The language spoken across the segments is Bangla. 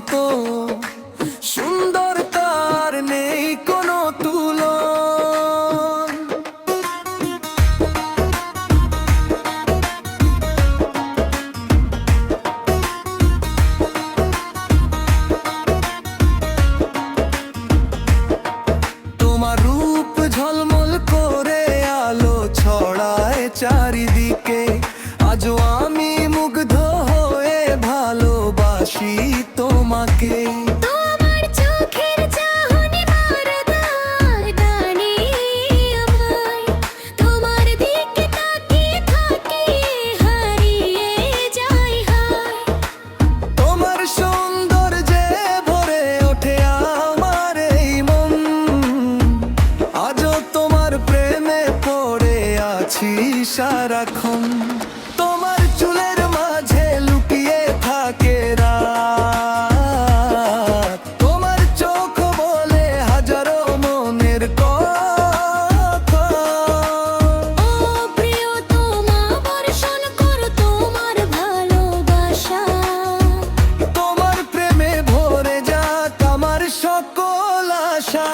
মতো সুন্দর তার নেই কোনো তুলন। তোমার রূপ ঝলমল করে আলো ছড়ায় চারিদিকে, আজও আমি মুগ্ধ হয়ে ভালোবাসি তোমাকে। তোমার চোখের চাহনি মারদার টানে আমায়, তোমার দিকে তাকিয়ে থাকি হারিয়ে যাই হায়। তোমার সৌন্দর্যে ভরে ওঠে আমার এই মন, আজও তোমার প্রেমে পড়ে আছি সারাক্ষণ। তোমার চুলের মাঝে লুকিয়ে থাকে রাত, তোমার চোখ বলে হাজারো মনের কথা। ও প্রিয়তমা, বর্ষণ করো তোমার ভালোবাসা। তোমার প্রেমে ভরে যাক আমার সকল আশা।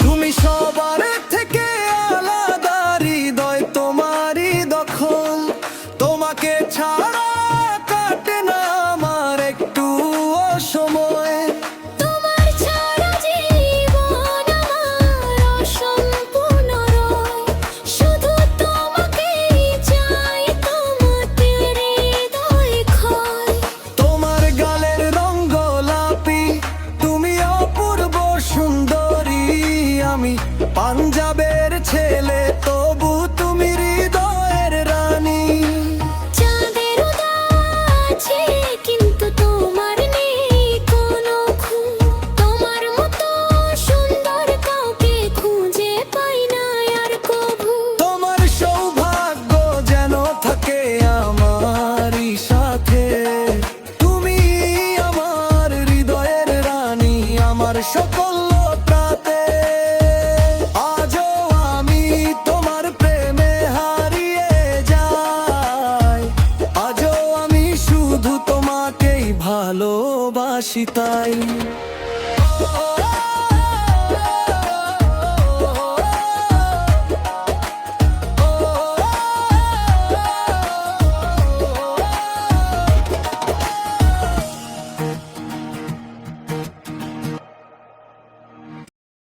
তুমি সবার থেকে আলাদা, হৃদয় তোমারই দখল। তোমাকে ছাড়া কাটে না আমার একটু সময়। তোমার ছাড়া জীবন আমার অসম্পূর্ণ রয়, শুধু তোমাকেই চাই, তোমাকে হৃদয় ক্ষয়। তোমার গালের রঙ গোলাপি, তুমি অপূর্ব সুন্দরী। আমি পাঞ্জাবের ছেলে, তবু তুমি হৃদয়ের রানী। চাঁদের উদয় আছে কিন্তু তোমার নেই কোনো খুঁ, তোমার মতো সুন্দর কাউকে খুঁজে পাই না আর কভু। তোমার সৌভাগ্য যেন থাকে আমারই সাথে, তুমি আমার হৃদয়ের রানী, আমার সকল প্রাতে। আজও আমি তোমার প্রেমে হারিয়ে যাই, আজও আমি শুধু তোমাকেই ভালোবাসি তাই।